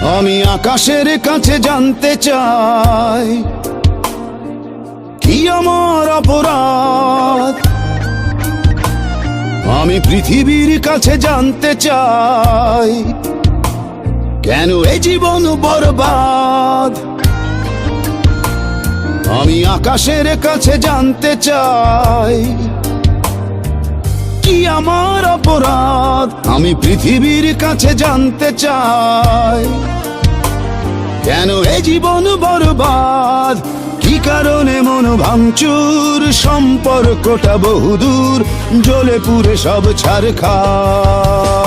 আমি আকাশের কাছে জানতে চাই কি আমার অপরাধ। আমি পৃথিবীর কাছে জানতে চাই কেন এ জীবন বরবাদ। আমি আকাশের কাছে জানতে চাই কি আমার অপরাধ। আমি পৃথিবীর কাছে জানতে চাই কেন এ জীবন বরবাদ। কি কারণে মন ভাঙচুর, সম্পর্কটা বহুদূর, জ্বলে পুড়ে সব ছারখার।